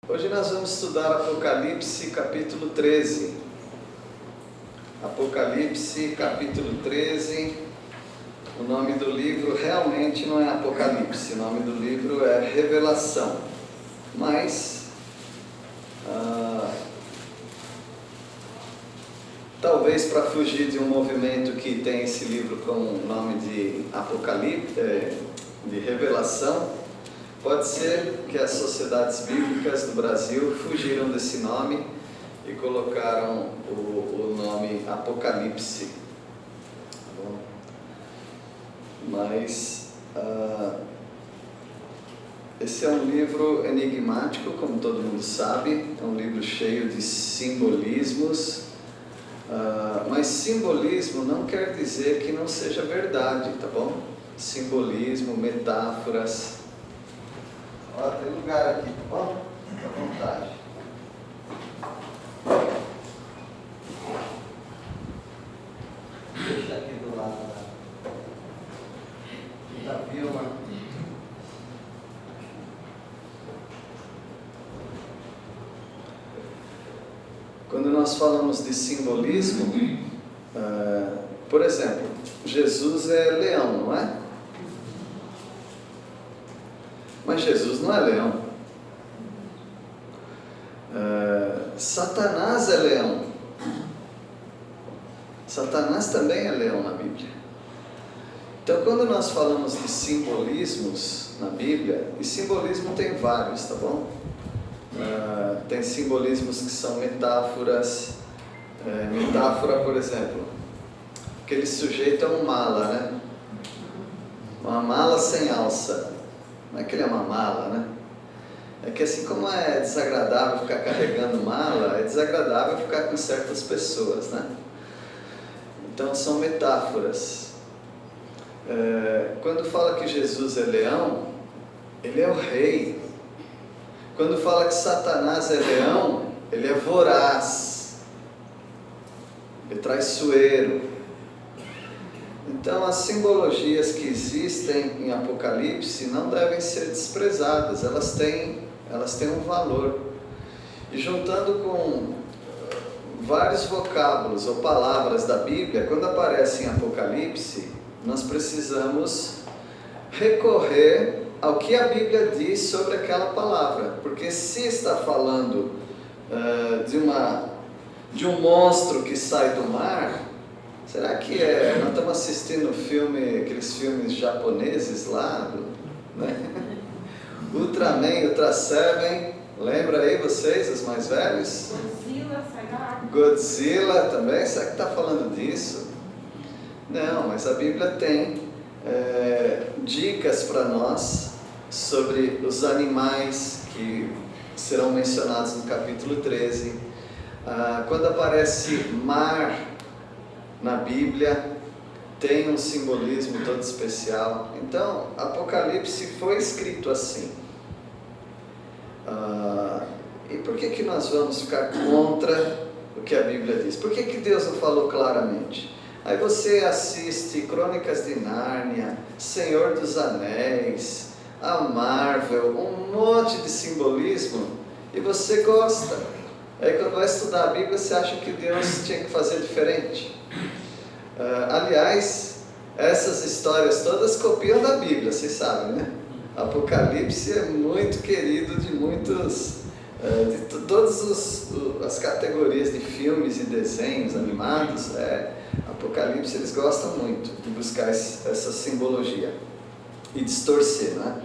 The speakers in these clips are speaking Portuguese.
Hoje nós vamos estudar Apocalipse capítulo 13. Apocalipse capítulo 13. O nome do livro realmente não é Apocalipse, o nome do livro é Revelação. Mas talvez para fugir de um movimento que tem esse livro com o nome de Apocalipse, de Revelação, pode ser que as sociedades bíblicas do Brasil fugiram desse nome e colocaram o nome Apocalipse. Bom, mas esse é um livro enigmático, como todo mundo sabe, é um livro cheio de simbolismos, mas simbolismo não quer dizer que não seja verdade, tá bom? Simbolismo, metáforas. Ó, tem lugar aqui, tá bom? Fica à vontade. Deixa aqui do lado da Vilma. Quando nós falamos de simbolismo, por exemplo, Jesus é leão, não é? Mas Jesus não é leão. Satanás é leão. Satanás também é leão na Bíblia. Então, quando nós falamos de simbolismos na Bíblia, e simbolismo tem vários, tá bom? Tem simbolismos que são metáforas. Metáfora, por exemplo, aquele sujeito é um mala, né? Uma mala sem alça. Não é que ele é uma mala, né? É que assim como é desagradável ficar carregando mala, é desagradável ficar com certas pessoas, né? Então são metáforas. Quando fala que Jesus é leão, ele é o rei. Quando fala que Satanás é leão, ele é voraz, ele é traiçoeiro. Então, as simbologias que existem em Apocalipse não devem ser desprezadas, elas têm um valor. E juntando com vários vocábulos ou palavras da Bíblia, quando aparece em Apocalipse, nós precisamos recorrer ao que a Bíblia diz sobre aquela palavra. Porque se está falando de um monstro que sai do mar, será que nós estamos assistindo aqueles filmes japoneses lá, né? Ultraman, Ultra Seven, lembra aí vocês, os mais velhos? Godzilla também, será que está falando disso? Não, mas a Bíblia tem dicas para nós sobre os animais que serão mencionados no capítulo 13. Quando aparece mar na Bíblia, tem um simbolismo todo especial. Então, Apocalipse foi escrito assim. E por que nós vamos ficar contra o que a Bíblia diz? Por que Deus não falou claramente? Aí você assiste Crônicas de Nárnia, Senhor dos Anéis, a Marvel, um monte de simbolismo, e você gosta. Aí quando vai estudar a Bíblia, você acha que Deus tinha que fazer diferente. Aliás, essas histórias todas copiam da Bíblia, vocês sabem, né? Apocalipse é muito querido de muitos, de todas as categorias de filmes e desenhos animados. Apocalipse eles gostam muito de buscar essa simbologia e distorcer, né?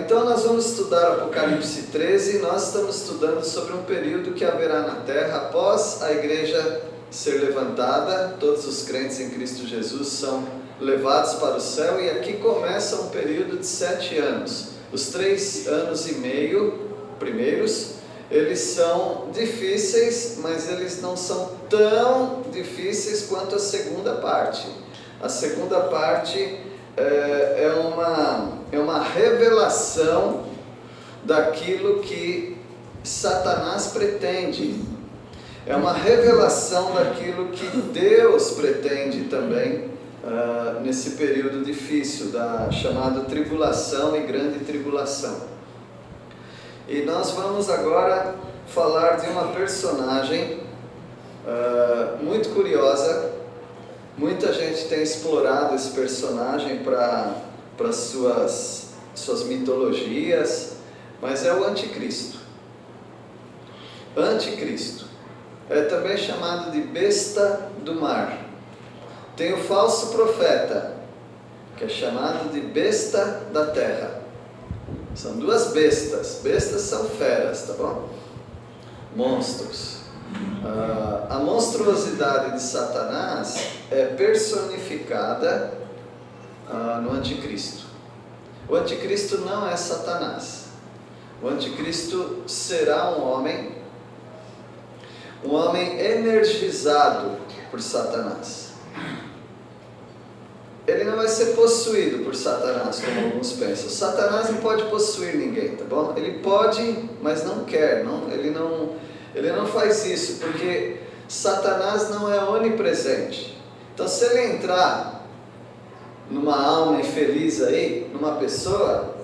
Então nós vamos estudar Apocalipse 13. Nós estamos estudando sobre um período que haverá na terra após a igreja ser levantada. Todos os crentes em Cristo Jesus são levados para o céu, e aqui começa um período de 7 anos. Os 3 anos e meio primeiros, eles são difíceis, mas eles não são tão difíceis quanto a segunda parte. A segunda parte é uma revelação daquilo que Satanás pretende. É uma revelação daquilo que Deus pretende também nesse período difícil, da chamada tribulação e grande tribulação. E nós vamos agora falar de uma personagem muito curiosa. Muita gente tem explorado esse personagem para suas mitologias, mas é o Anticristo. Anticristo é também chamado de besta do mar. Tem o falso profeta, que é chamado de besta da terra. São duas bestas. Bestas são feras, tá bom? Monstros. A monstruosidade de Satanás é personificada no Anticristo. O Anticristo não é Satanás. O Anticristo será um homem energizado por Satanás. Ele não vai ser possuído por Satanás, como alguns pensam. Satanás não pode possuir ninguém, tá bom? Ele pode, mas não quer. Ele não faz isso, porque Satanás não é onipresente. Então, se ele entrar numa alma infeliz aí, numa pessoa,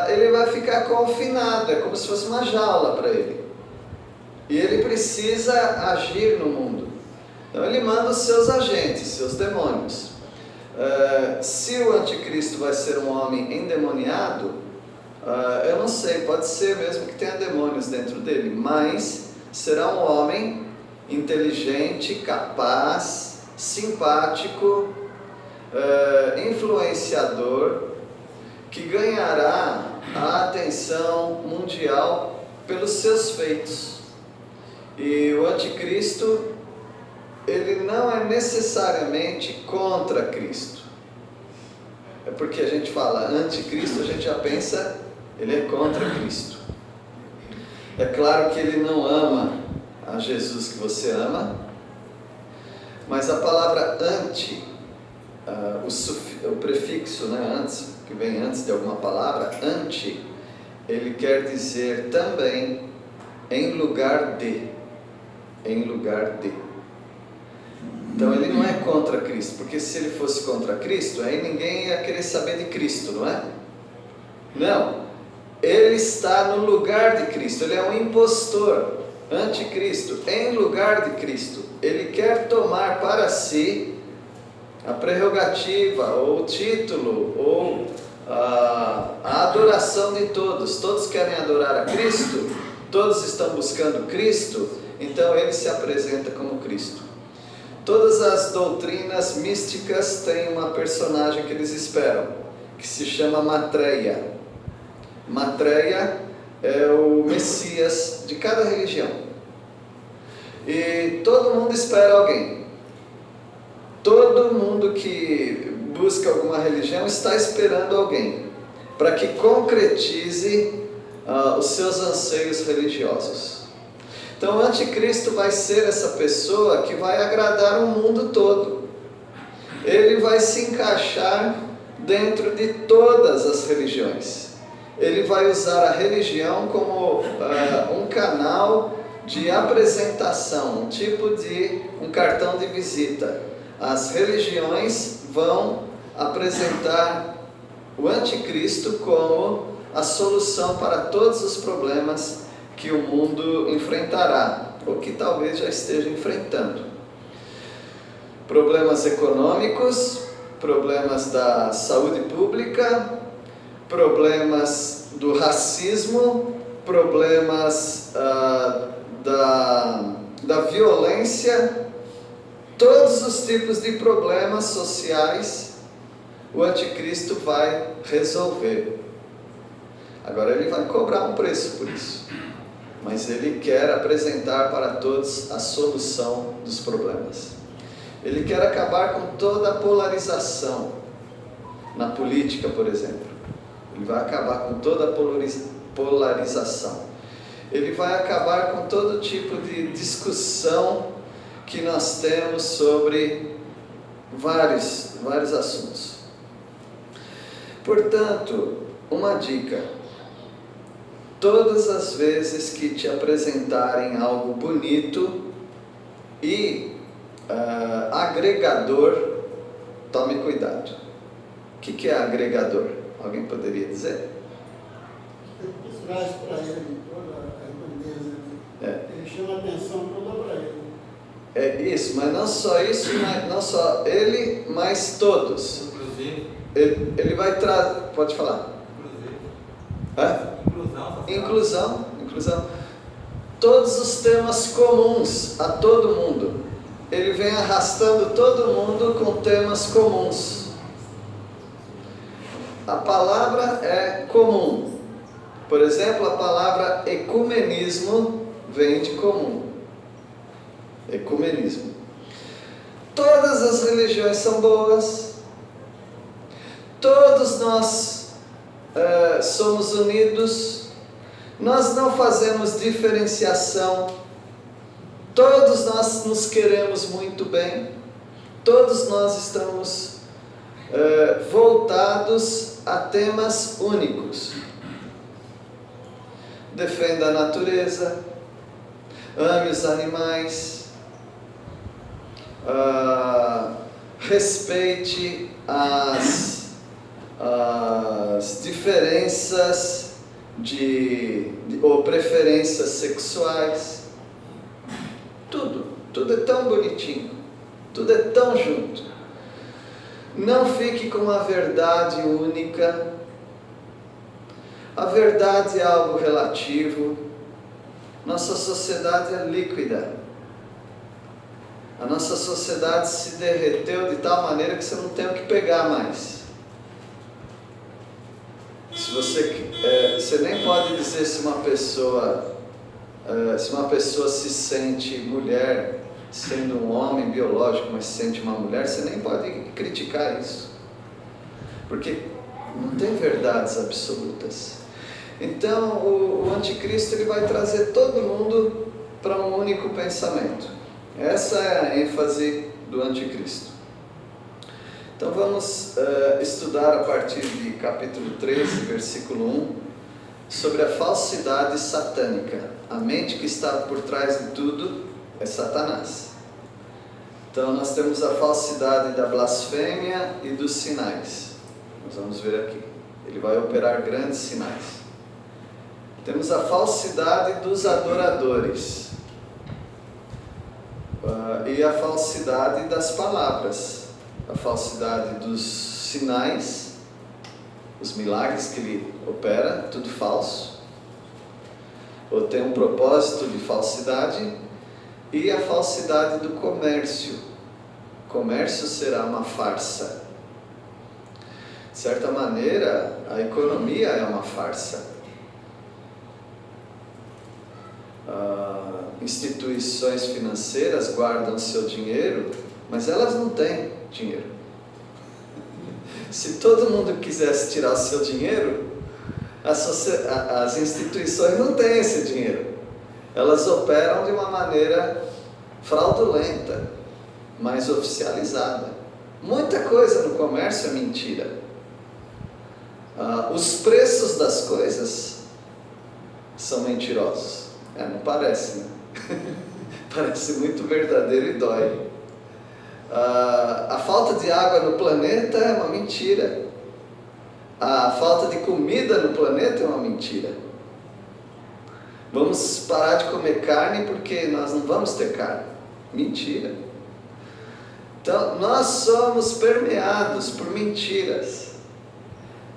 ele vai ficar confinado. É como se fosse uma jaula para ele. E ele precisa agir no mundo. Então, ele manda os seus agentes, seus demônios. Se o Anticristo vai ser um homem endemoniado, eu não sei, pode ser mesmo que tenha demônios dentro dele, mas será um homem inteligente, capaz, simpático, influenciador, que ganhará a atenção mundial pelos seus feitos. E o Anticristo, ele não é necessariamente contra Cristo. É porque a gente fala anticristo, a gente já pensa, ele é contra Cristo. É claro que ele não ama a Jesus que você ama, mas a palavra anti, o prefixo, né, antes, que vem antes de alguma palavra, anti, ele quer dizer também em lugar de. Em lugar de. Então ele não é contra Cristo, porque se ele fosse contra Cristo, aí ninguém ia querer saber de Cristo, não é? Não, ele está no lugar de Cristo, ele é um impostor, anticristo, em lugar de Cristo. Ele quer tomar para si a prerrogativa, ou o título, ou a adoração de todos. Todos querem adorar a Cristo, todos estão buscando Cristo, então ele se apresenta como Cristo. Todas as doutrinas místicas têm uma personagem que eles esperam, que se chama Matreia. Matreia é o Messias de cada religião. E todo mundo espera alguém. Todo mundo que busca alguma religião está esperando alguém para que concretize os seus anseios religiosos. Então o anticristo vai ser essa pessoa que vai agradar o mundo todo. Ele vai se encaixar dentro de todas as religiões. Ele vai usar a religião como um canal de apresentação, um tipo de um cartão de visita. As religiões vão apresentar o anticristo como a solução para todos os problemas que o mundo enfrentará, ou que talvez já esteja enfrentando. Problemas econômicos, problemas da saúde pública, problemas do racismo, problemas da violência, todos os tipos de problemas sociais o anticristo vai resolver. Agora ele vai cobrar um preço por isso, mas ele quer apresentar para todos a solução dos problemas. Ele quer acabar com toda a polarização na política, por exemplo. Ele vai acabar com toda a polarização. Ele vai acabar com todo tipo de discussão que nós temos sobre vários assuntos. Portanto, uma dica: todas as vezes que te apresentarem algo bonito e agregador, tome cuidado. O que é agregador? Alguém poderia dizer? Isso traz para ele toda a grandeza. Ele chama a atenção toda para ele. É isso, mas não só isso, não só ele, mas todos. Inclusive. Ele vai trazer. Pode falar. Inclusão. Inclusão. Todos os temas comuns a todo mundo. Ele vem arrastando todo mundo com temas comuns. A palavra é comum. Por exemplo, a palavra ecumenismo vem de comum. Ecumenismo. Todas as religiões são boas. Todos nós somos unidos. Nós não fazemos diferenciação. Todos nós nos queremos muito bem. Todos nós estamos voltados a temas únicos. Defenda a natureza, ame os animais, respeite as diferenças ou preferências sexuais. Tudo é tão bonitinho, tudo é tão junto. Não fique com a verdade única. A verdade é algo relativo. Nossa sociedade é líquida. A nossa sociedade se derreteu de tal maneira que você não tem o que pegar mais. Se você nem pode dizer se uma pessoa se sente mulher, sendo um homem biológico, mas se sente uma mulher, você nem pode criticar isso. Porque não tem verdades absolutas. Então, o anticristo ele vai trazer todo mundo para um único pensamento. Essa é a ênfase do anticristo. Então vamos estudar a partir de capítulo 13, versículo 1, sobre a falsidade satânica. A mente que está por trás de tudo é Satanás. Então nós temos a falsidade da blasfêmia e dos sinais. Nós vamos ver aqui. Ele vai operar grandes sinais. Temos a falsidade dos adoradores. E a falsidade das palavras. A falsidade dos sinais, os milagres que ele opera, tudo falso. Ou tem um propósito de falsidade. E a falsidade do comércio. O comércio será uma farsa. De certa maneira, a economia é uma farsa. Instituições financeiras guardam seu dinheiro, mas elas não têm dinheiro. Se todo mundo quisesse tirar o seu dinheiro, as instituições não têm esse dinheiro. Elas operam de uma maneira fraudulenta, mas oficializada. Muita coisa no comércio é mentira. Os preços das coisas são mentirosos. Não parece, né? Parece muito verdadeiro e dói. A falta de água no planeta é uma mentira. A falta de comida no planeta é uma mentira. Vamos parar de comer carne porque nós não vamos ter carne. Mentira. Então, nós somos permeados por mentiras.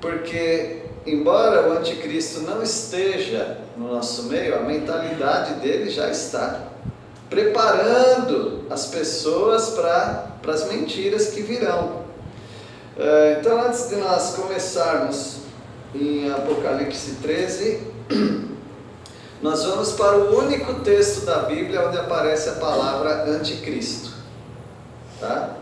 Porque, embora o anticristo não esteja no nosso meio, a mentalidade dele já está preparando as pessoas para as mentiras que virão. Então, antes de nós começarmos em Apocalipse 13, nós vamos para o único texto da Bíblia onde aparece a palavra anticristo, tá?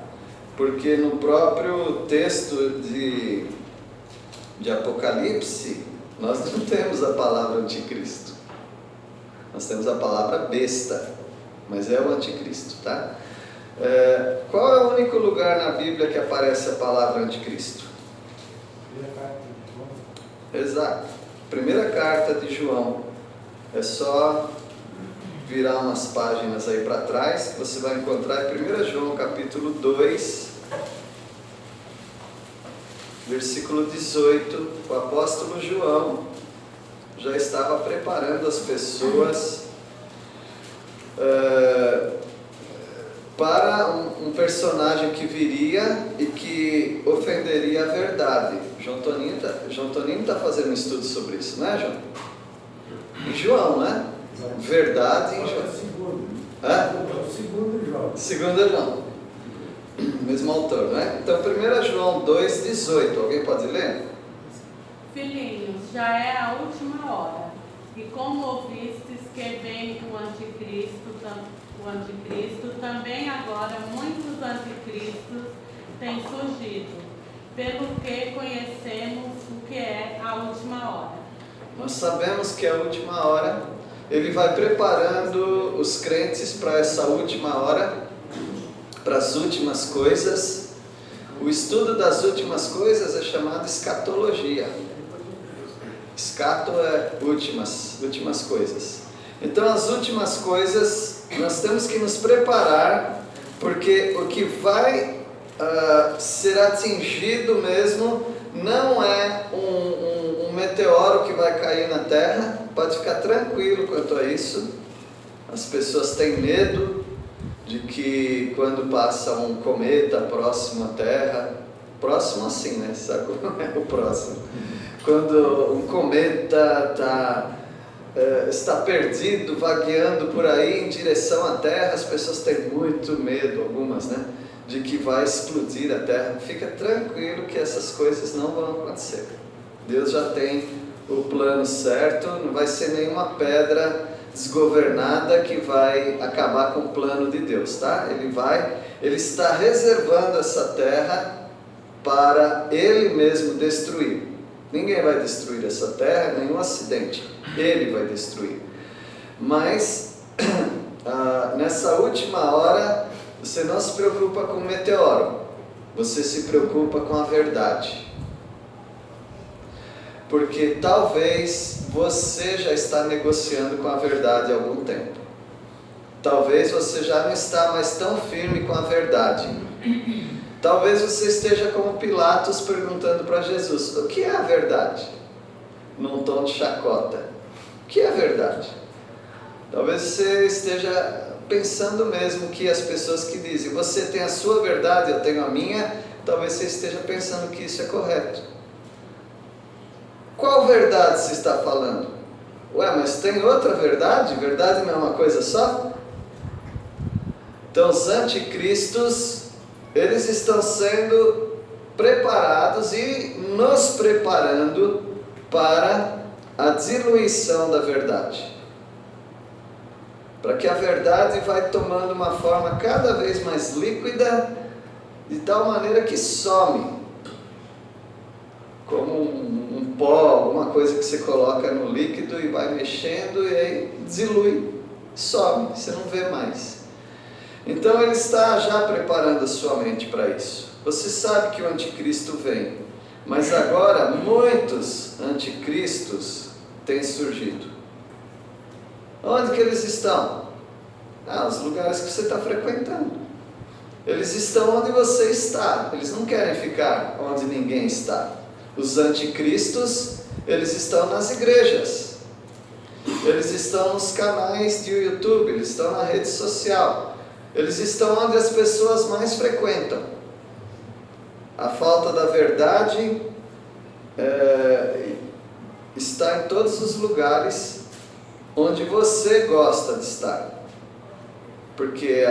Porque no próprio texto de Apocalipse, nós não temos a palavra anticristo. Nós temos a palavra besta, mas é o anticristo, tá? Qual é o único lugar na Bíblia que aparece a palavra anticristo? Exato. Primeira carta de João. É só virar umas páginas aí para trás que você vai encontrar em 1 João capítulo 2, versículo 18. O apóstolo João já estava preparando as pessoas para um personagem que viria e que ofenderia a verdade. João Toninho está fazendo um estudo sobre isso, né, João? Em João, né? Verdade em João. Segundo João. Mesmo autor, né? Então, 1 João 2,18. Alguém pode ler? Filhinhos, já é a última hora. E como ouvistes que vem o anticristo, também agora muitos anticristos têm surgido, pelo que conhecemos o que é a última hora. Nós sabemos que é a última hora. Ele vai preparando os crentes para essa última hora, para as últimas coisas. O estudo das últimas coisas é chamado escatologia. Escato é últimas coisas. Então, as últimas coisas, nós temos que nos preparar, porque o que vai ser atingido mesmo não é um meteoro que vai cair na Terra. Pode ficar tranquilo quanto a isso. As pessoas têm medo de que quando passa um cometa próximo à Terra, próximo assim, né? Sabe como é o próximo? Quando um cometa está perdido, vagueando por aí em direção à Terra, as pessoas têm muito medo, algumas, né? De que vai explodir a Terra. Fica tranquilo que essas coisas não vão acontecer. Deus já tem o plano certo, não vai ser nenhuma pedra desgovernada que vai acabar com o plano de Deus, tá? Ele está reservando essa terra para Ele mesmo destruir. Ninguém vai destruir essa terra, nenhum acidente. Ele vai destruir. Mas, nessa última hora, você não se preocupa com o meteoro. Você se preocupa com a verdade. Porque talvez você já está negociando com a verdade há algum tempo. Talvez você já não está mais tão firme com a verdade. Talvez você esteja como Pilatos perguntando para Jesus: o que é a verdade? Num tom de chacota. O que é a verdade? Talvez você esteja pensando mesmo que as pessoas que dizem: você tem a sua verdade, eu tenho a minha. Talvez você esteja pensando que isso é correto. Qual verdade se está falando? Ué, mas tem outra verdade? Verdade não é uma coisa só? Então, os anticristos, eles estão sendo preparados e nos preparando para a diluição da verdade. Para que a verdade vai tomando uma forma cada vez mais líquida, de tal maneira que some. Como um pó, alguma coisa que você coloca no líquido e vai mexendo e aí dilui, some, você não vê mais. Então ele está já preparando a sua mente para isso. Você sabe que o anticristo vem, mas agora muitos anticristos têm surgido. Onde que eles estão? Os lugares que você está frequentando. Eles estão onde você está, eles não querem ficar onde ninguém está. Os anticristos, eles estão nas igrejas, eles estão nos canais de YouTube, eles estão na rede social, eles estão onde as pessoas mais frequentam. A falta da verdade está em todos os lugares onde você gosta de estar. Porque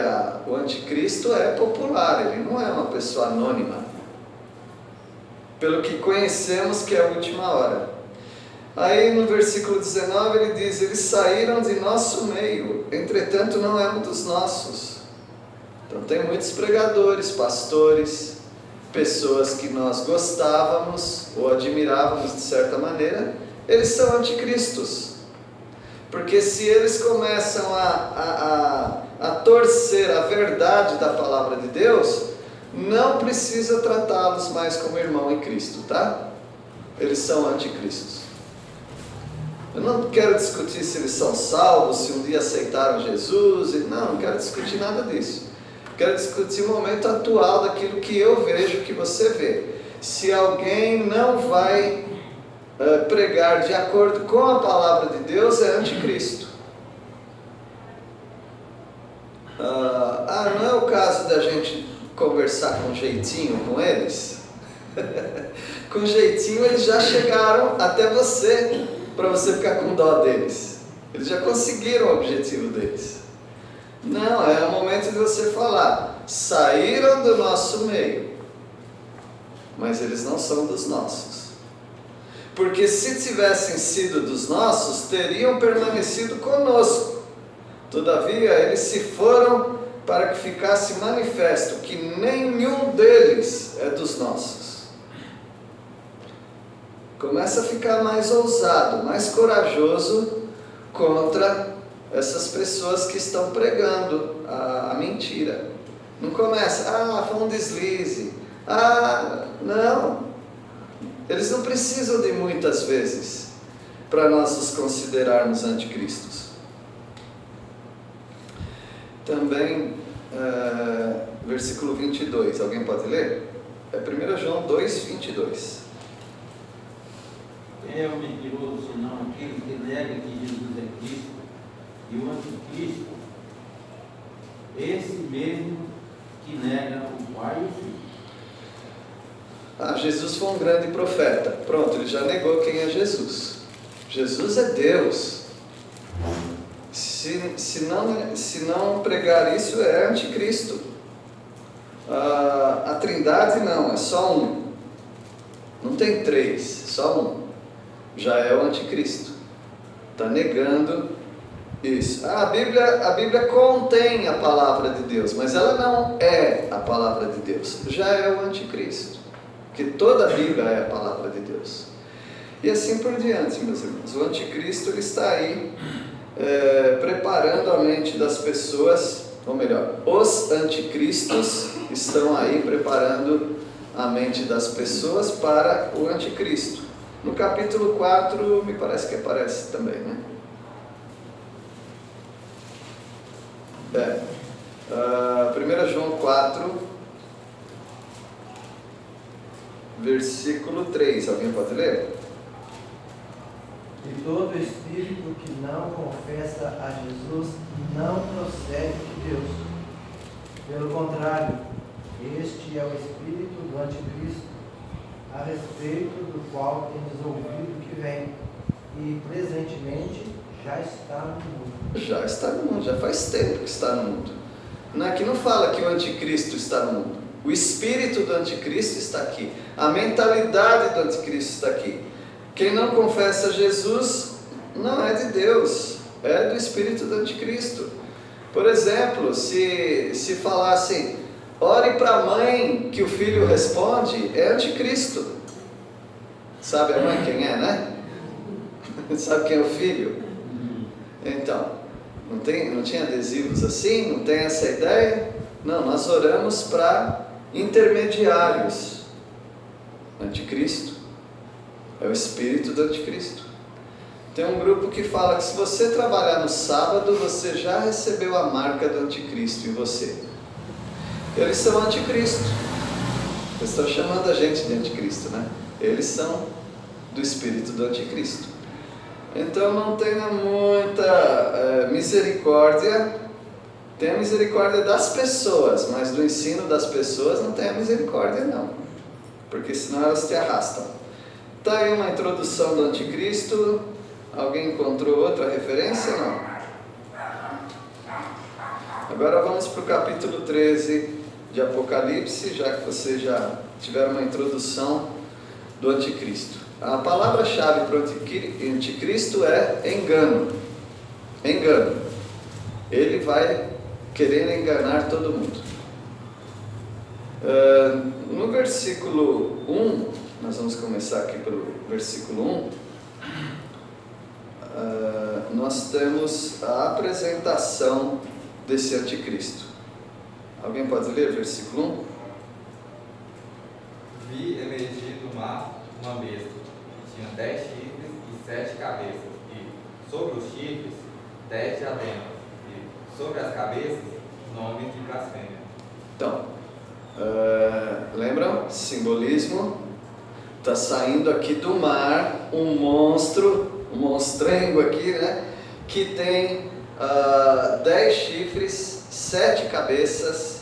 o anticristo é popular, ele não é uma pessoa anônima. Pelo que conhecemos que é a última hora. Aí no versículo 19 ele diz: eles saíram de nosso meio, entretanto não eram dos nossos. Então tem muitos pregadores, pastores, pessoas que nós gostávamos ou admirávamos de certa maneira, eles são anticristos. Porque se eles começam a torcer a verdade da palavra de Deus, não precisa tratá-los mais como irmão em Cristo, tá? Eles são anticristos. Eu não quero discutir se eles são salvos, se um dia aceitaram Jesus, não quero discutir nada disso. Quero discutir o momento atual daquilo que eu vejo, que você vê. Se alguém não vai pregar de acordo com a palavra de Deus é anticristo. Não é o caso da gente conversar com jeitinho com eles? Com jeitinho eles já chegaram até você, para você ficar com dó deles. Eles já conseguiram o objetivo deles. Não, é o momento de você falar: saíram do nosso meio, mas eles não são dos nossos. Porque se tivessem sido dos nossos, teriam permanecido conosco. Todavia, eles se foram para que ficasse manifesto que nenhum deles é dos nossos. Começa a ficar mais ousado, mais corajoso contra essas pessoas que estão pregando a mentira. Não começa: foi um deslize. Não. Eles não precisam de muitas vezes para nós os considerarmos anticristos. Também, versículo 22, alguém pode ler? É 1 João 2, 22. Quem é o mentiroso, senão aquele que nega que Jesus é Cristo? E o anticristo, esse mesmo que nega o Pai e o Filho. Jesus foi um grande profeta. Pronto, ele já negou quem é Jesus. Jesus é Deus. Se não pregar isso, é anticristo. A Trindade não, é só um. Não tem três, só um. Já é o anticristo. Está negando isso. A Bíblia contém a palavra de Deus, mas ela não é a palavra de Deus. Já é o anticristo. Porque toda a Bíblia é a palavra de Deus. E assim por diante, meus irmãos. O anticristo ele está aí preparando a mente das pessoas, ou melhor, os anticristos estão aí preparando a mente das pessoas para o anticristo. No capítulo 4, me parece que aparece também, né? 1 João 4, versículo 3, alguém pode ler? E todo espírito que não confessa a Jesus não procede de Deus. Pelo contrário, este é o espírito do anticristo, a respeito do qual temos ouvido que vem, e presentemente já está no mundo. Já está no mundo, já faz tempo que está no mundo. Aqui não fala que o anticristo está no mundo. O espírito do anticristo está aqui. A mentalidade do anticristo está aqui. Quem não confessa Jesus não é de Deus, é do espírito do anticristo. Por exemplo, se falassem: ore para a mãe que o filho responde, é anticristo. Sabe a mãe quem é, né? Sabe quem é o filho? Então, não tinha adesivos assim? Não tem essa ideia? Não, nós oramos para intermediários. Anticristo é o espírito do anticristo. Tem um grupo que fala que se você trabalhar no sábado, você já recebeu a marca do anticristo em você. Eles são anticristo. Eles estão chamando a gente de anticristo, né? Eles são do espírito do anticristo. Então não tenha muita misericórdia. Tenha misericórdia das pessoas, mas do ensino das pessoas não tenha misericórdia não, porque senão elas te arrastam. Está aí uma introdução do anticristo. Alguém encontrou outra referência? Não. Agora vamos para o capítulo 13 de Apocalipse, já que vocês já tiveram uma introdução do anticristo. A palavra-chave para o anticristo é engano. Engano. Ele vai querer enganar todo mundo. No versículo 1, nós vamos começar aqui pelo versículo 1, nós temos a apresentação desse anticristo. Alguém pode ler o versículo 1? Vi emergir do mar uma besta, que tinha 10 chifres e 7 cabeças, e sobre os chifres 10 diademas, e sobre as cabeças nomes de blasfêmia. Então, lembram? Simbolismo. Está saindo aqui do mar um monstro, um monstrengo aqui, né? Que tem 10 chifres, 7 cabeças,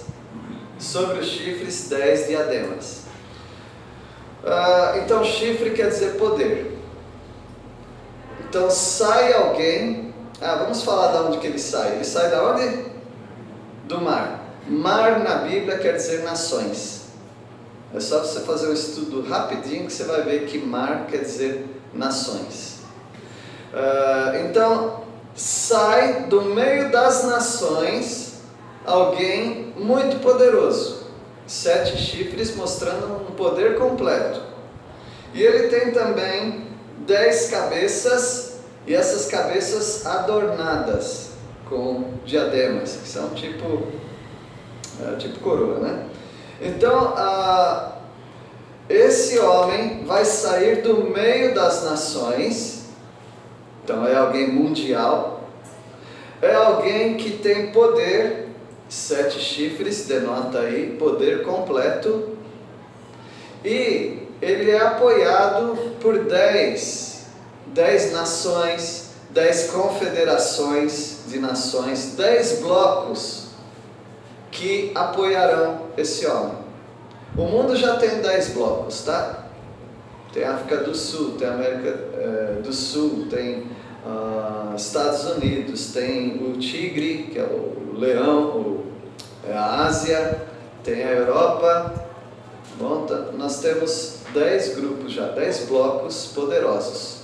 sobre os chifres 10 diademas. Então chifre quer dizer poder. Então sai alguém, vamos falar de onde que ele sai. Ele sai da onde? Do mar. Mar na Bíblia quer dizer nações. É só você fazer um estudo rapidinho que você vai ver que mar quer dizer nações. Então, sai do meio das nações alguém muito poderoso. 7 chifres mostrando um poder completo. E ele tem também 10 cabeças, e essas cabeças adornadas com diademas, que são tipo coroa, né? Então, esse homem vai sair do meio das nações. Então é alguém mundial, é alguém que tem poder. 7 chifres denota aí poder completo, e ele é apoiado por 10 nações, 10 confederações de nações, 10 blocos que apoiarão esse homem. O mundo já tem 10 blocos, tá? Tem África do Sul, tem América do Sul, tem Estados Unidos, tem o tigre, que é o leão, a Ásia, tem a Europa. Bom, nós temos 10 grupos já, 10 blocos poderosos.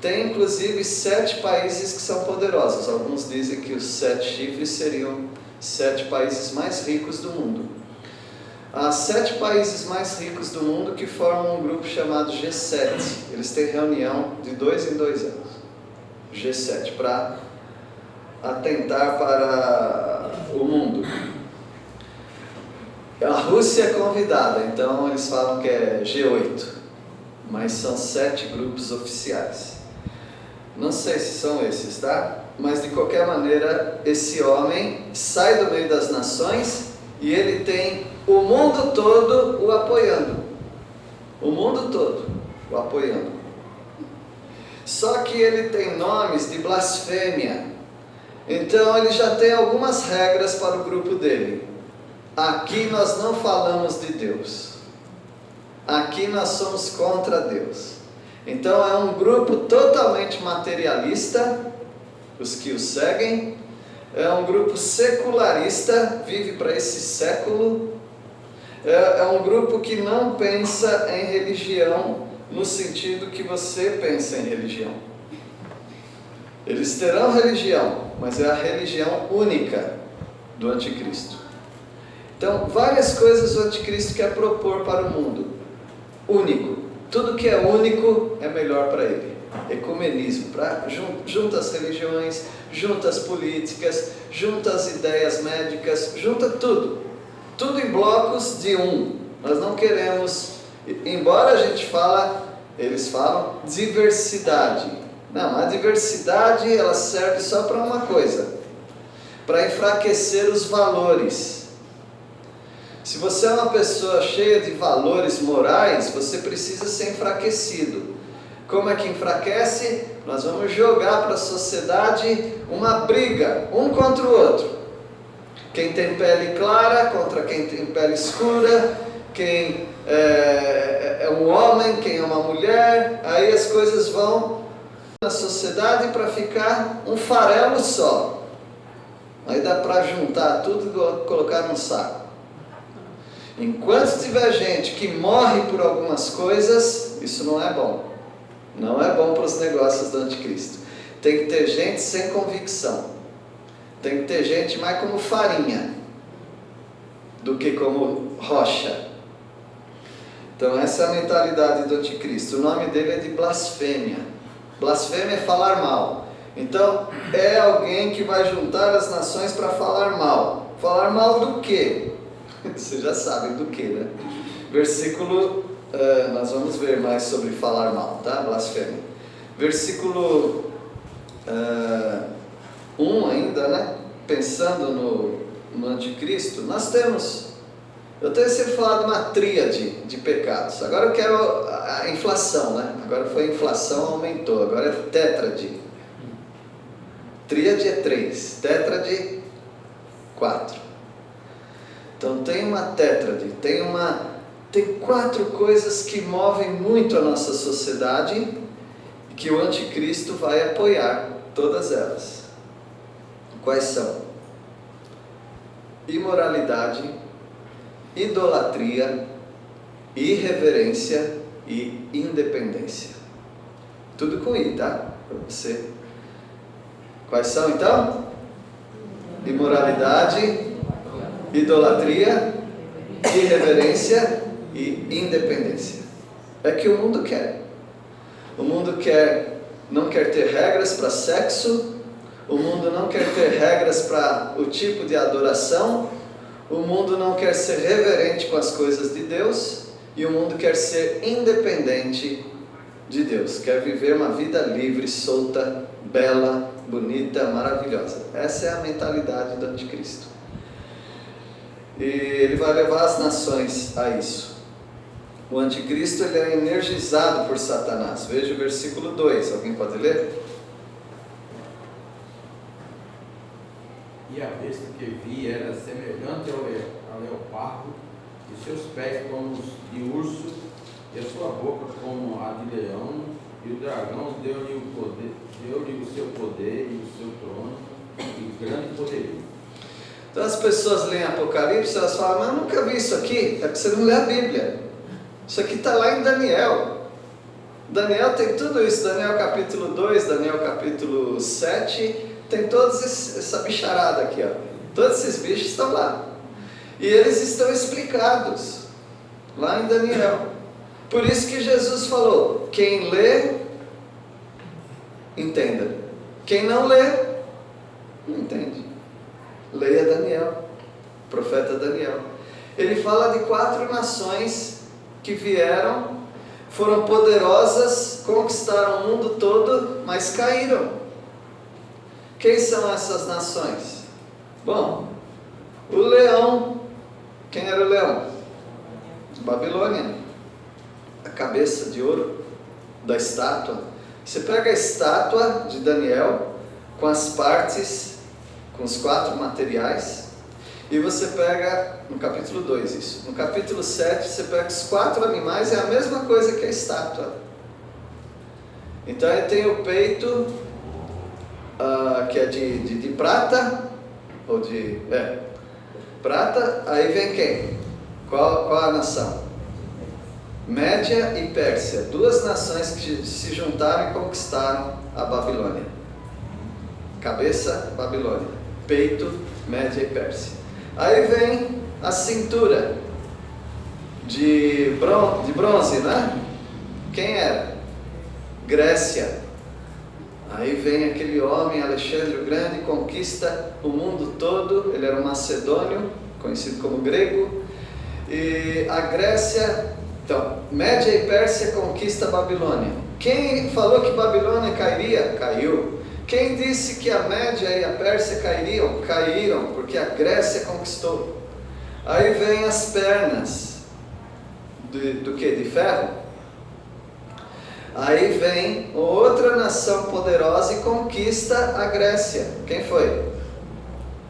Tem inclusive 7 países que são poderosos. Alguns dizem que os 7 chifres seriam 7 países mais ricos do mundo. Há 7 países mais ricos do mundo que formam um grupo chamado G7. Eles têm reunião de 2 em 2 anos. G7, para atentar para o mundo. A Rússia é convidada, então eles falam que é G8, mas são 7 grupos oficiais. Não sei se são esses, tá? Mas de qualquer maneira, esse homem sai do meio das nações e ele tem o mundo todo o apoiando. O mundo todo o apoiando. Só que ele tem nomes de blasfêmia. Então ele já tem algumas regras para o grupo dele. Aqui nós não falamos de Deus. Aqui nós somos contra Deus. Então é um grupo totalmente materialista, os que o seguem. É um grupo secularista, vive para esse século. É um grupo que não pensa em religião no sentido que você pensa em religião. Eles terão religião, mas é a religião única do anticristo. Então, várias coisas o anticristo quer propor para o mundo. Único. Tudo que é único é melhor para ele. Ecumenismo, junta as religiões, junta as políticas, junta as ideias médicas, junta tudo. Tudo em blocos de um. Nós não queremos, embora a gente eles falam diversidade. Não, a diversidade ela serve só para uma coisa, para enfraquecer os valores. Se você é uma pessoa cheia de valores morais, você precisa ser enfraquecido. Como é que enfraquece? Nós vamos jogar para a sociedade uma briga, um contra o outro. Quem tem pele clara contra quem tem pele escura, quem é um homem, quem é uma mulher, aí as coisas vão na sociedade para ficar um farelo só. Aí dá para juntar tudo e colocar num saco. Enquanto tiver gente que morre por algumas coisas, isso não é bom. Não é bom para os negócios do anticristo. Tem que ter gente sem convicção. Tem que ter gente mais como farinha do que como rocha. Então essa é a mentalidade do anticristo. O nome dele é de blasfêmia. Blasfêmia é falar mal. Então é alguém que vai juntar as nações para falar mal. Falar mal do quê? Vocês já sabem do que, né? Versículo, nós vamos ver mais sobre falar mal, tá? Blasfêmia. Versículo 1 ainda, né? Pensando no anticristo, nós temos Eu tenho sempre falado uma tríade de pecados. Agora eu quero a inflação, né? Agora foi a inflação, aumentou. Agora é tétrade. Tríade é 3, tétrade 4. Então tem uma tétrade, tem 4 coisas que movem muito a nossa sociedade e que o anticristo vai apoiar todas elas. Quais são? Imoralidade, idolatria, irreverência e independência. Tudo com I, tá? Para você. Quais são então? Imoralidade, idolatria, irreverência e independência. É que o mundo quer. O mundo não quer ter regras para sexo. O mundo não quer ter regras para o tipo de adoração. O mundo não quer ser reverente com as coisas de Deus. E o mundo quer ser independente de Deus. Quer viver uma vida livre, solta, bela, bonita, maravilhosa. Essa é a mentalidade do anticristo. E ele vai levar as nações a isso. O anticristo ele é energizado por Satanás. Veja o versículo 2. Alguém pode ler? E a besta que vi era semelhante ao leopardo, e seus pés como os de urso, e a sua boca como a de leão, e o dragão deu-lhe o seu poder e o seu trono, e grande poderio. Então as pessoas leem Apocalipse, elas falam, mas eu nunca vi isso aqui. É porque você não lê a Bíblia. Isso aqui está lá em Daniel. Daniel tem tudo isso. Daniel capítulo 2, Daniel capítulo 7, tem toda essa bicharada aqui, ó. Todos esses bichos estão lá. E eles estão explicados lá em Daniel. Por isso que Jesus falou, quem lê, entenda. Quem não lê, não entende. Leia Daniel, profeta Daniel. Ele fala de 4 nações que vieram, foram poderosas, conquistaram o mundo todo, mas caíram. Quem são essas nações? Bom, o leão. Quem era o leão? Babilônia. A cabeça de ouro da estátua. Você pega a estátua de Daniel com as partes, com os 4 materiais, e você pega, no capítulo 2 isso, no capítulo 7 você pega os 4 animais, é a mesma coisa que a estátua. Então ele tem o peito, que é de prata, ou de prata, aí vem quem? Qual a nação? Média e Pérsia, 2 nações que se juntaram e conquistaram a Babilônia. Cabeça, Babilônia. Peito, Média e Pérsia. Aí vem a cintura de bronze, né? Quem era? Grécia. Aí vem aquele homem, Alexandre o Grande, conquista o mundo todo. Ele era um macedônio, conhecido como grego. E a Grécia, então, Média e Pérsia conquista a Babilônia. Quem falou que Babilônia cairia? Caiu. Quem disse que a Média e a Pérsia cairiam? Caíram, porque a Grécia conquistou. Aí vem as pernas do que? De ferro. Aí vem outra nação poderosa e conquista a Grécia. Quem foi?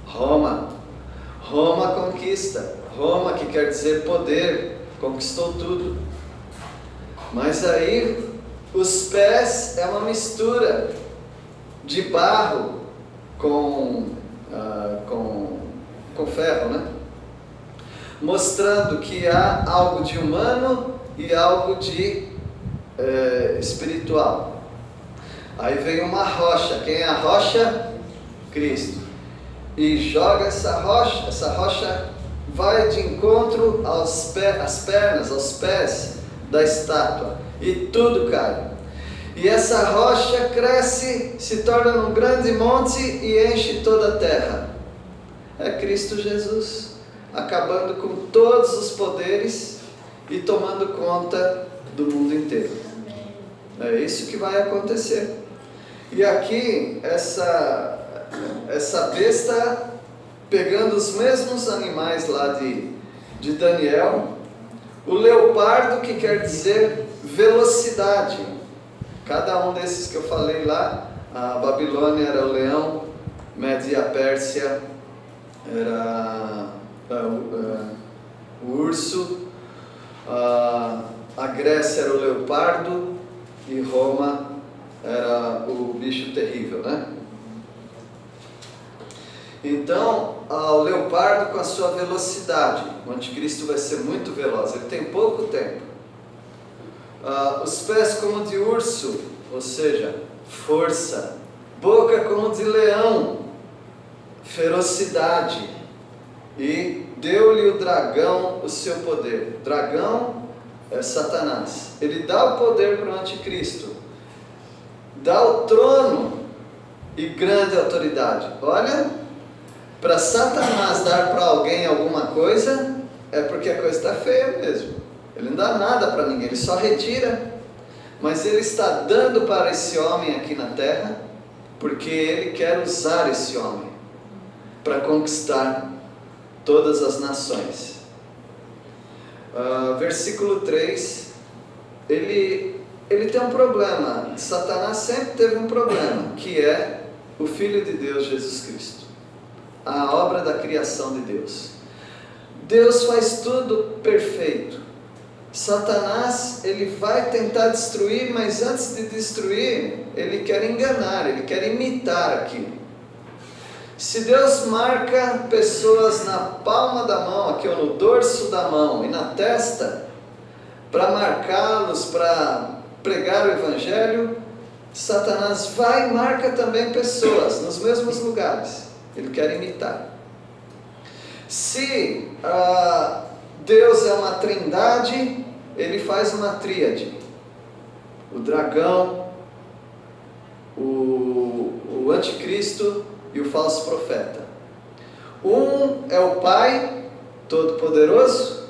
Roma. Roma conquista. Roma, que quer dizer poder, conquistou tudo. Mas aí os pés é uma mistura de barro com ferro, né? Mostrando que há algo de humano e algo de espiritual. Aí vem uma rocha. Quem é a rocha? Cristo. E joga essa rocha vai de encontro às pernas, aos pés da estátua, e tudo cai. E essa rocha cresce, se torna um grande monte e enche toda a terra. É Cristo Jesus, acabando com todos os poderes e tomando conta do mundo inteiro. É isso que vai acontecer. E aqui, essa besta, pegando os mesmos animais lá de Daniel. O leopardo, que quer dizer velocidade. Cada um desses que eu falei lá, a Babilônia era o leão, Média e a Pérsia era o urso, a Grécia era o leopardo e Roma era o bicho terrível, né? Então, o leopardo com a sua velocidade, o anticristo vai ser muito veloz, ele tem pouco tempo. Os pés como de urso, ou seja, força. Boca como de leão, ferocidade. E deu-lhe o dragão o seu poder. O dragão é Satanás. Ele dá o poder para o anticristo. Dá o trono e grande autoridade. Olha, para Satanás dar para alguém alguma coisa, é porque a coisa está feia mesmo. Ele não dá nada para ninguém, ele só retira. Mas ele está dando para esse homem aqui na terra, porque ele quer usar esse homem para conquistar todas as nações. Versículo 3, ele tem um problema. Satanás sempre teve um problema, que é o Filho de Deus, Jesus Cristo. A obra da criação de Deus. Deus faz tudo perfeito. Satanás, ele vai tentar destruir, mas antes de destruir, ele quer enganar, ele quer imitar aquilo. Se Deus marca pessoas na palma da mão, aqui ou no dorso da mão e na testa, para marcá-los, para pregar o Evangelho, Satanás vai e marca também pessoas nos mesmos lugares. Ele quer imitar. Se Deus é uma trindade, ele faz uma tríade. O dragão, o anticristo e o falso profeta. Um é o Pai Todo-Poderoso,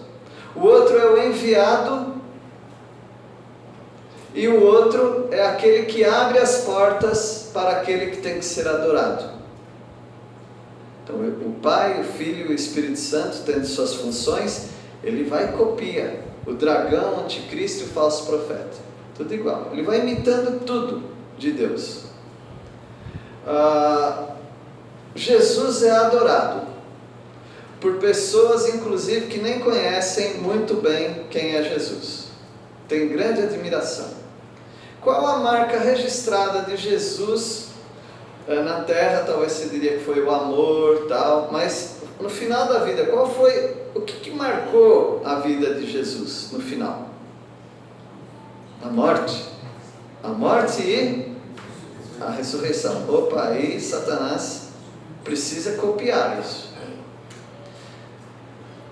o outro é o enviado, e o outro é aquele que abre as portas para aquele que tem que ser adorado. Então o Pai, o Filho e o Espírito Santo, tendo suas funções, ele vai e copia o dragão, o anticristo e o falso profeta. Tudo igual. Ele vai imitando tudo de Deus. Jesus é adorado por pessoas, inclusive, que nem conhecem muito bem quem é Jesus. Tem grande admiração. Qual a marca registrada de Jesus na terra? Talvez você diria que foi o amor, tal, mas no final da vida, qual foi, o que marcou a vida de Jesus no final? A morte. A morte e a ressurreição. Opa, aí Satanás precisa copiar isso.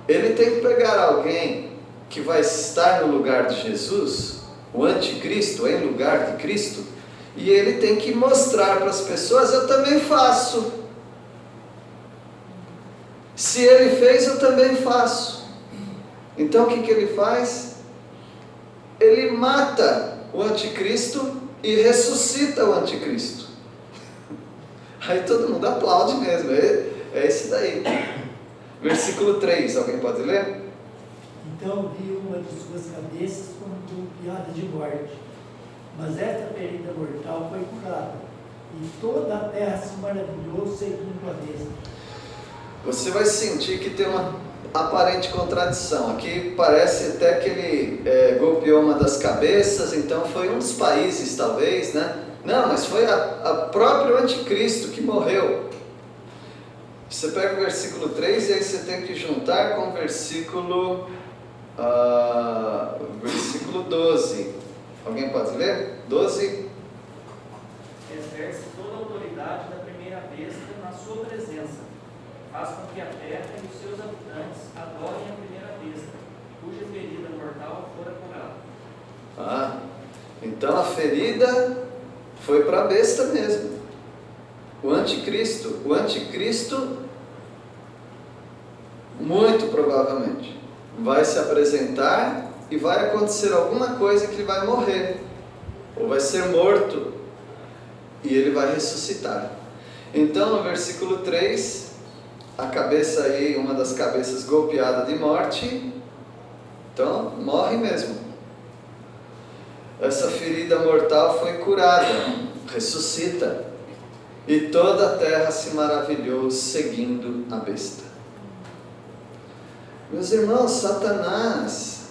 Ele tem que pegar alguém que vai estar no lugar de Jesus, o anticristo em lugar de Cristo, e ele tem que mostrar para as pessoas: eu também faço. Se ele fez, eu também faço. Então o que ele faz? Ele mata o anticristo e ressuscita o anticristo. Aí todo mundo aplaude mesmo, é esse daí. Versículo 3, alguém pode ler? Então vi uma de suas cabeças como golpeada de morte, mas esta ferida mortal foi curada, e toda a terra se maravilhou segundo a besta. Você vai sentir que tem uma aparente contradição. Aqui parece até que ele golpeou uma das cabeças, então foi um dos países talvez, né? Não, mas foi a próprio anticristo que morreu. Você pega o versículo 3 e aí você tem que juntar com o versículo 12. Alguém pode ler? 12. Exerce toda a autoridade da primeira besta na sua presença. Faz com que a terra e os seus habitantes adorem a primeira besta, cuja ferida mortal fora curada. Então a ferida foi para a besta mesmo. O anticristo, muito provavelmente, vai se apresentar e vai acontecer alguma coisa que ele vai morrer, ou vai ser morto, e ele vai ressuscitar. Então no versículo 3, a cabeça aí, uma das cabeças golpeada de morte, então morre mesmo. Essa ferida mortal foi curada, ressuscita, e toda a terra se maravilhou seguindo a besta. Meus irmãos, Satanás,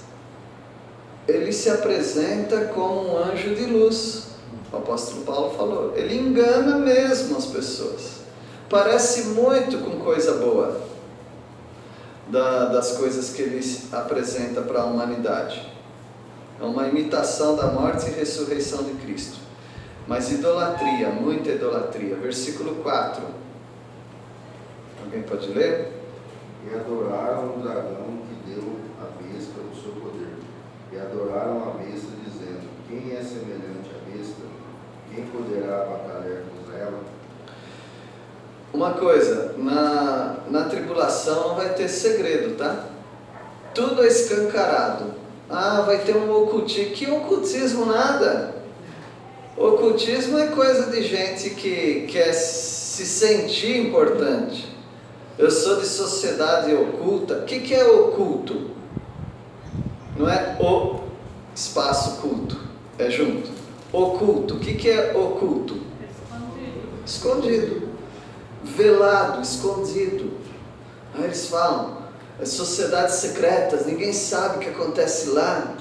ele se apresenta como um anjo de luz. O apóstolo Paulo falou, ele engana mesmo as pessoas. Parece muito com coisa boa, das coisas que ele apresenta para a humanidade. É uma imitação da morte e ressurreição de Cristo. Mas idolatria, muita idolatria. Versículo 4. Alguém pode ler? E adoraram o dragão que deu à besta o seu poder. E adoraram a besta, dizendo, quem é semelhante à besta? Quem poderá batalhar contra ela? Uma coisa, na tribulação não vai ter segredo, tá? Tudo é escancarado. Ah, vai ter um ocultismo. Que ocultismo nada? Ocultismo é coisa de gente que quer se sentir importante. Eu sou de sociedade oculta. O que é oculto? Não é o espaço culto, é junto. Oculto, o que é oculto? Escondido. Velado, escondido. Aí eles falam, as sociedades secretas, ninguém sabe o que acontece lá.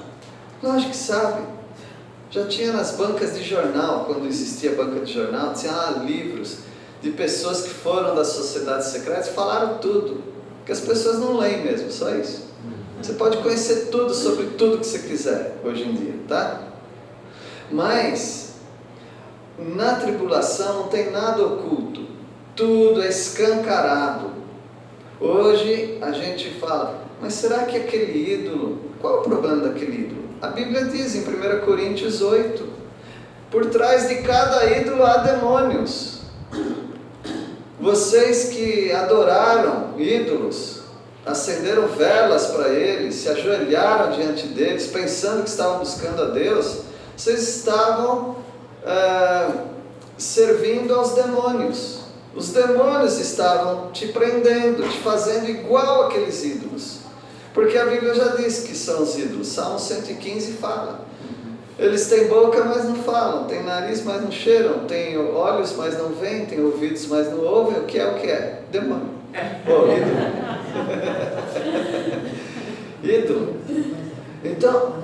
Lógico que sabe. Já tinha nas bancas de jornal, quando existia banca de jornal, tinha lá livros de pessoas que foram das sociedades secretas e falaram tudo. Porque as pessoas não leem mesmo, só isso. Você pode conhecer tudo sobre tudo que você quiser hoje em dia, tá? Mas na tribulação não tem nada oculto. Tudo é escancarado. Hoje a gente fala, mas será que aquele ídolo, qual é o problema daquele ídolo? A Bíblia diz em 1 Coríntios 8, por trás de cada ídolo há demônios. Vocês que adoraram ídolos, acenderam velas para eles, se ajoelharam diante deles, pensando que estavam buscando a Deus, vocês estavam servindo aos demônios. Os demônios estavam te prendendo, te fazendo igual aqueles ídolos. Porque a Bíblia já diz que são os ídolos. Salmo 115 fala. Eles têm boca, mas não falam. Têm nariz, mas não cheiram. Têm olhos, mas não veem. Têm ouvidos, mas não ouvem. O que é? Demônio. Ídolo. Ídolo. Então,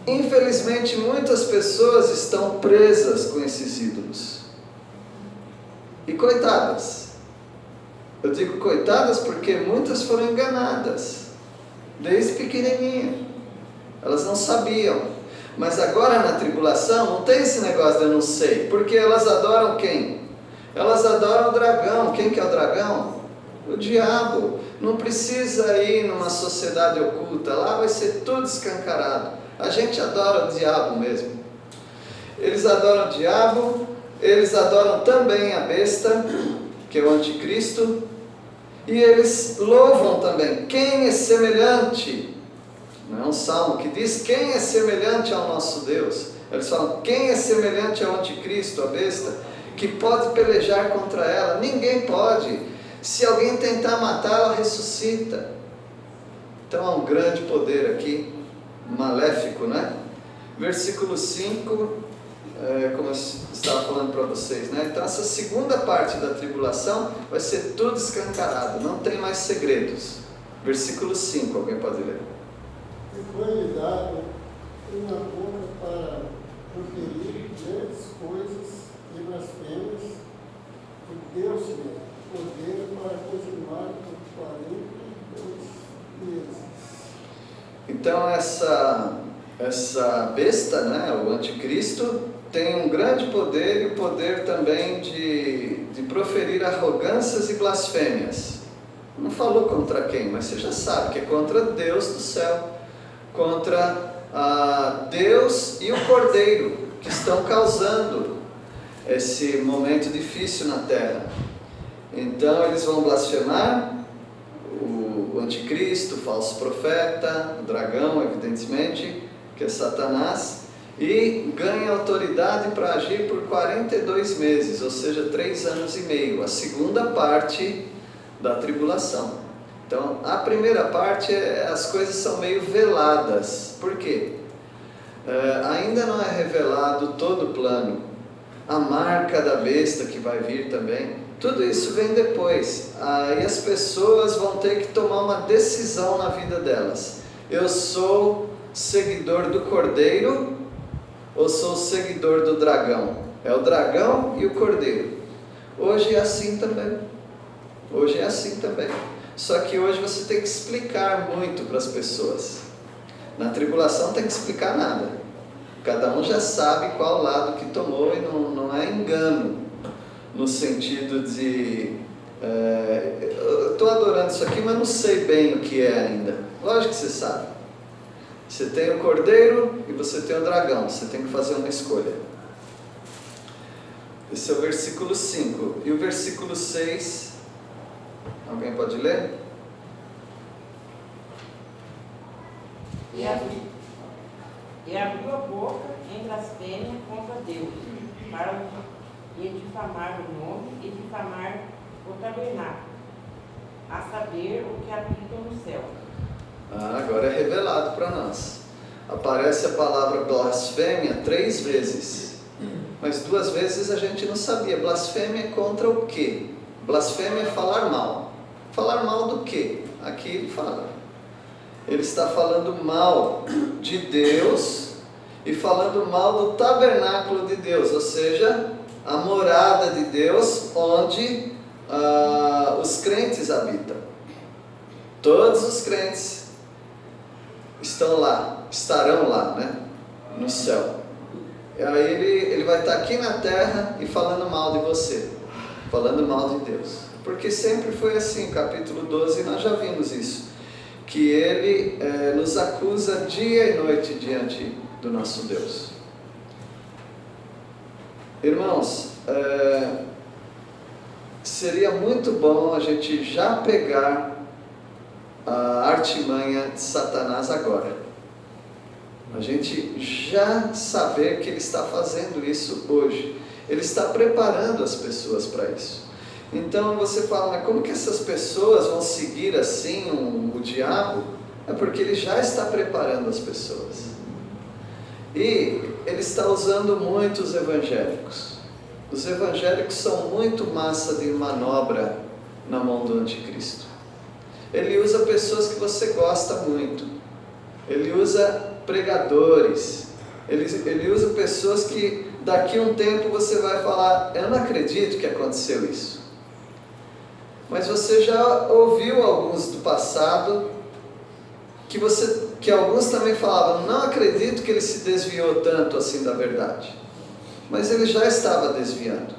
infelizmente, muitas pessoas estão presas com esses ídolos. E coitadas. Eu digo coitadas porque muitas foram enganadas. Desde pequenininha. Elas não sabiam. Mas agora na tribulação não tem esse negócio de eu não sei. Porque elas adoram quem? Elas adoram o dragão. Quem que é o dragão? O diabo. Não precisa ir numa sociedade oculta. Lá vai ser tudo escancarado. A gente adora o diabo mesmo. Eles adoram o diabo. Eles adoram também a besta, que é o anticristo. E eles louvam também. Quem é semelhante? Não é um salmo que diz quem é semelhante ao nosso Deus. Eles falam quem é semelhante ao anticristo, a besta, que pode pelejar contra ela. Ninguém pode. Se alguém tentar matar, ela ressuscita. Então há um grande poder aqui, maléfico, né? Versículo 5, como eu estava falando para vocês, né? Então essa segunda parte da tribulação vai ser tudo escancarado, não tem mais segredos. Versículo 5, alguém pode ler? E foi-lhe dado uma boca para proferir grandes coisas e blasfêmias, e deu-se poder para continuar por 42 meses. Então essa besta, né, o anticristo, tem um grande poder, e o poder também de proferir arrogâncias e blasfêmias. Não falou contra quem, mas você já sabe que é contra Deus do céu, contra Deus e o Cordeiro, que estão causando esse momento difícil na terra. Então eles vão blasfemar o anticristo, o falso profeta, o dragão, evidentemente, que é Satanás, e ganha autoridade para agir por 42 meses, ou seja, 3 anos e meio, a segunda parte da tribulação. Então, a primeira parte, as coisas são meio veladas. Por quê? Ainda não é revelado todo o plano. A marca da besta que vai vir também. Tudo isso vem depois. Aí as pessoas vão ter que tomar uma decisão na vida delas. Eu sou seguidor do Cordeiro ou sou seguidor do dragão? É o dragão e o Cordeiro. Hoje é assim também. Hoje é assim também. Só que hoje você tem que explicar muito para as pessoas. Na tribulação não tem que explicar nada. Cada um já sabe qual lado que tomou e não é engano. No sentido de... eu estou adorando isso aqui, mas não sei bem o que é ainda. Lógico que você sabe. Você tem o Cordeiro e você tem o dragão. Você tem que fazer uma escolha. Esse é o versículo 5. E o versículo 6... Alguém pode ler? E abriu a boca em blasfêmia contra Deus, para difamar o nome e difamar o tabernáculo, a saber o que habita no céu. Agora é revelado para nós. Aparece a palavra blasfêmia 3 vezes, mas 2 vezes a gente não sabia. Blasfêmia é contra o quê? Blasfêmia é falar mal. Falar mal do quê? Aqui ele fala. Ele está falando mal de Deus e falando mal do tabernáculo de Deus, ou seja, a morada de Deus onde os crentes habitam. Todos os crentes estão lá, estarão lá, né? No céu. E aí ele vai estar aqui na terra e falando mal de você, falando mal de Deus. Porque sempre foi assim, capítulo 12 nós já vimos isso, que ele nos acusa dia e noite diante do nosso Deus. Irmãos, seria muito bom a gente já pegar a artimanha de Satanás agora. A gente já saber que ele está fazendo isso hoje. Ele está preparando as pessoas para isso. Então você fala, mas como que essas pessoas vão seguir assim o diabo? É porque ele já está preparando as pessoas. E ele está usando muito os evangélicos. Os evangélicos são muito massa de manobra na mão do anticristo. Ele usa pessoas que você gosta muito. Ele usa pregadores. Ele usa pessoas que daqui a um tempo você vai falar, eu não acredito que aconteceu isso. Mas você já ouviu alguns do passado que alguns também falavam, não acredito que ele se desviou tanto assim da verdade. Mas ele já estava desviando.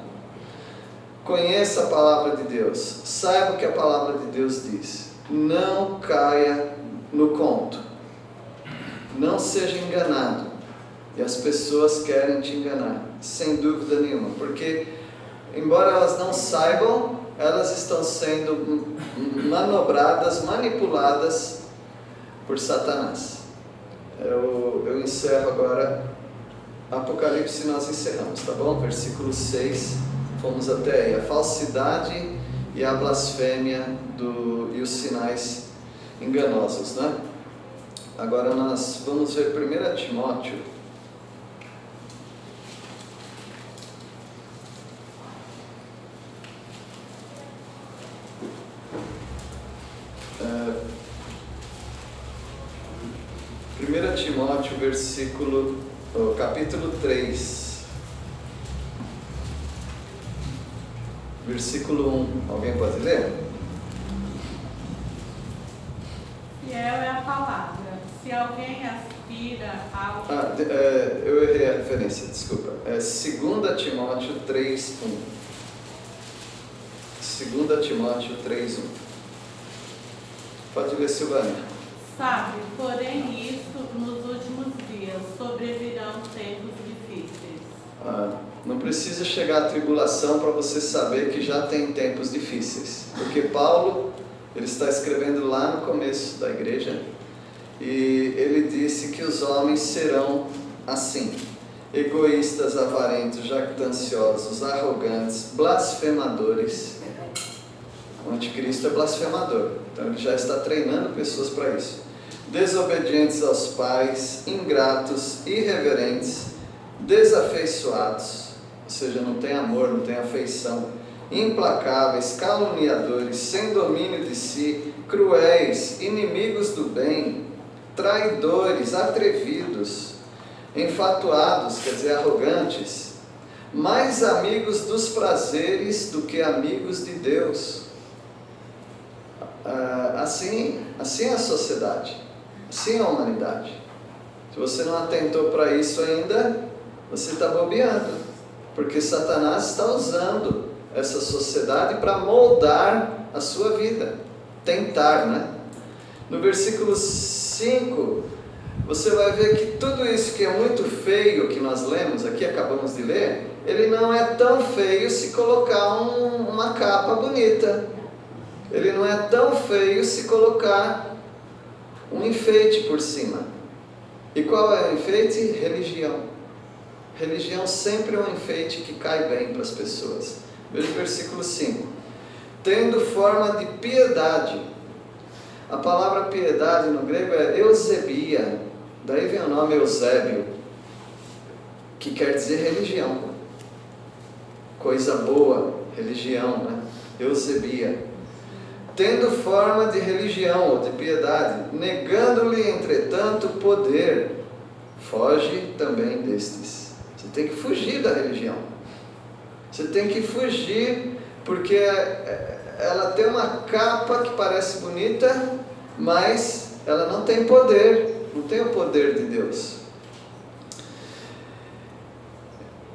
Conheça a palavra de Deus, saiba o que a palavra de Deus diz. Não caia no conto. Não seja enganado. E as pessoas querem te enganar, sem dúvida nenhuma. Porque, embora elas não saibam, elas estão sendo manobradas, manipuladas por Satanás. Eu encerro agora Apocalipse, nós encerramos, tá bom? Versículo 6, fomos até aí. A falsidade e a blasfêmia e os sinais enganosos, né? Agora nós vamos ver 1 Timóteo. Timóteo, capítulo 3, versículo 1. Alguém pode ler? Fiel é a palavra. Se alguém aspira ao... eu errei a referência, desculpa. É 2 Timóteo 3, 1. 2 Timóteo 3, 1. Pode ler, Silvânia. Sabe, porém isto, nos últimos dias sobrevirão tempos difíceis. Não precisa chegar à tribulação para você saber que já tem tempos difíceis. Porque Paulo, ele está escrevendo lá no começo da igreja, e ele disse que os homens serão assim: egoístas, avarentos, jactanciosos, arrogantes, blasfemadores, O anticristo é blasfemador, então ele já está treinando pessoas para isso. Desobedientes aos pais, ingratos, irreverentes, desafeiçoados, ou seja, não tem amor, não tem afeição, implacáveis, caluniadores, sem domínio de si, cruéis, inimigos do bem, traidores, atrevidos, enfatuados, quer dizer, arrogantes, mais amigos dos prazeres do que amigos de Deus. Assim é a sociedade, assim é a humanidade. Se você não atentou para isso ainda, você está bobeando, porque Satanás está usando essa sociedade para moldar a sua vida, tentar, né? No versículo 5, você vai ver que tudo isso que é muito feio, que nós lemos aqui, acabamos de ler, ele não é tão feio se colocar uma capa bonita. Ele não é tão feio se colocar um enfeite por cima. E qual é o enfeite? Religião. Religião sempre é um enfeite que cai bem para as pessoas. Veja o versículo 5. Tendo forma de piedade. A palavra piedade no grego é eusebia. Daí vem o nome Eusébio, que quer dizer religião. Coisa boa, religião, né? Eusebia. Tendo forma de religião ou de piedade, negando-lhe, entretanto, poder, foge também destes. Você tem que fugir da religião. Você tem que fugir, porque ela tem uma capa que parece bonita, mas ela não tem poder, não tem o poder de Deus.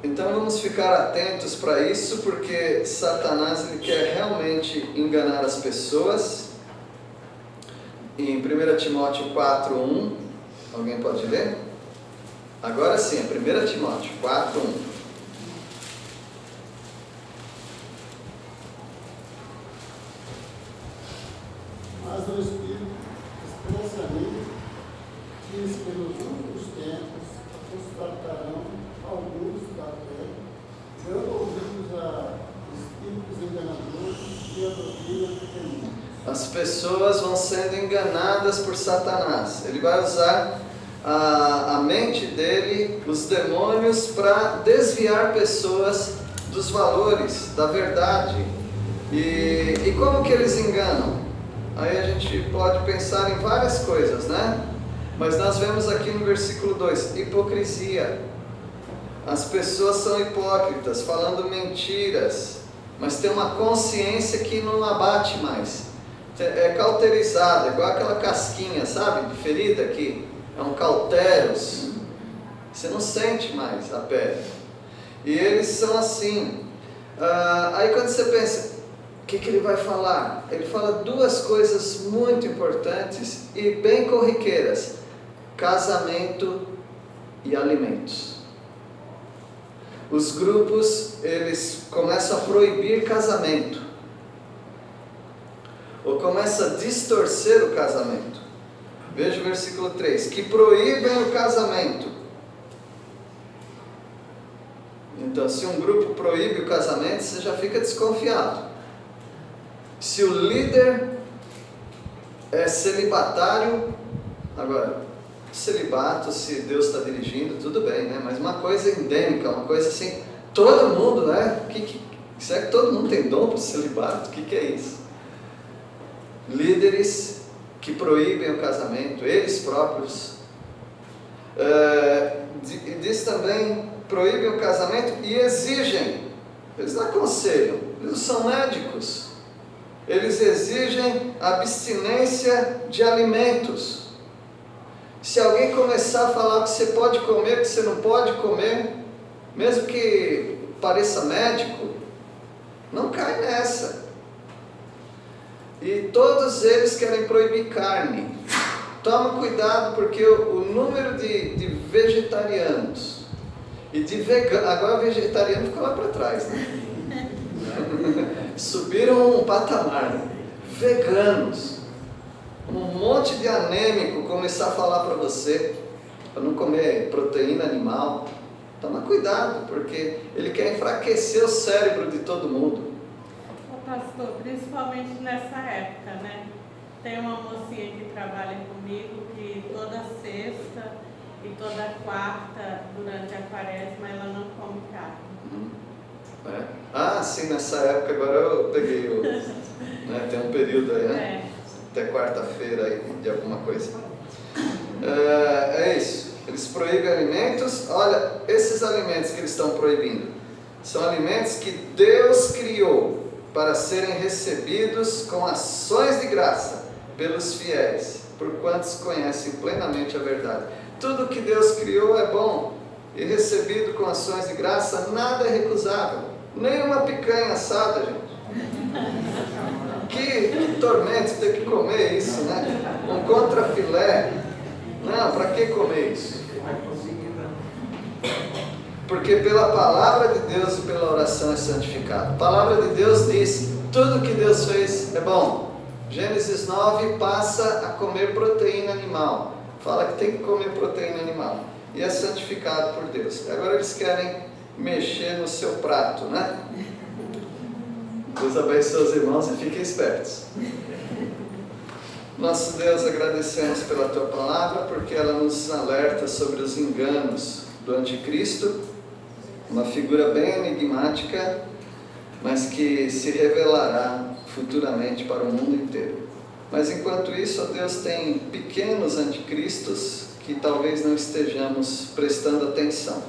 Então vamos ficar atentos para isso, porque Satanás ele quer realmente enganar as pessoas. Em 1 Timóteo 4:1, alguém pode ler? Agora sim, 1 Timóteo 4:1. Mas o Espírito expressamente diz que nos últimos tempos constatarão alguns da fé, dando ouvidos a espíritos enganadores e a doutrina do caminho. As pessoas vão sendo enganadas por Satanás. Ele vai usar a mente dele, os demônios, para desviar pessoas dos valores, da verdade. E como que eles enganam? Aí a gente pode pensar em várias coisas, né? Mas nós vemos aqui no versículo 2, hipocrisia. As pessoas são hipócritas, falando mentiras, mas tem uma consciência que não abate mais. É cauterizada, igual aquela casquinha, sabe, de ferida aqui. É um cauteros. Você não sente mais a pele. E eles são assim. Aí quando você pensa, o que ele vai falar? Ele fala duas coisas muito importantes e bem corriqueiras: casamento e alimentos. Os grupos, eles começam a proibir casamento, ou começam a distorcer o casamento. Veja o versículo 3, que proíbem o casamento. Então, se um grupo proíbe o casamento, você já fica desconfiado. Se o líder é celibatário, agora, celibato, se Deus está dirigindo, tudo bem, né? Mas uma coisa endêmica, uma coisa assim, todo mundo, né? Será que todo mundo tem dom para o celibato? O que é isso? Líderes que proíbem o casamento, eles próprios. Diz também, proíbem o casamento e exigem, eles não aconselham, eles não são médicos, eles exigem abstinência de alimentos. Se alguém começar a falar que você pode comer, que você não pode comer, mesmo que pareça médico, não cai nessa. E todos eles querem proibir carne. Toma cuidado, porque o número de vegetarianos e de veganos, agora o vegetariano ficou lá para trás, né? Subiram um patamar, né? Veganos, um monte de anêmico começar a falar para você para não comer proteína animal. Toma cuidado, porque ele quer enfraquecer o cérebro de todo mundo. pastor, principalmente nessa época, né? Tem uma mocinha que trabalha comigo que toda sexta e toda quarta, durante a quaresma, ela não come carne. É. Ah, sim, nessa época agora eu peguei o... né, tem um período aí, né? Até quarta-feira aí, de alguma coisa. É isso. Eles proíbem alimentos. Olha, esses alimentos que eles estão proibindo são alimentos que Deus criou para serem recebidos com ações de graça pelos fiéis, por quantos conhecem plenamente a verdade. Tudo que Deus criou é bom e recebido com ações de graça, nada é recusável. Nem uma picanha assada, gente. Que tormento ter que comer isso, né? Um contrafilé. Não, para que comer isso? Porque pela palavra de Deus e pela oração é santificado. A palavra de Deus diz, tudo que Deus fez é bom. Gênesis 9 passa a comer proteína animal. Fala que tem que comer proteína animal. E é santificado por Deus. Agora eles querem mexer no seu prato, né? Deus abençoe os irmãos e fiquem espertos. Nosso Deus, agradecemos pela Tua palavra, porque ela nos alerta sobre os enganos do anticristo, uma figura bem enigmática, mas que se revelará futuramente para o mundo inteiro. Mas enquanto isso, ó Deus, tem pequenos anticristos que talvez não estejamos prestando atenção.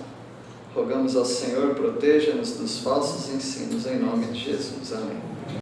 Rogamos ao Senhor, proteja-nos dos falsos ensinos, em nome de Jesus. Amém.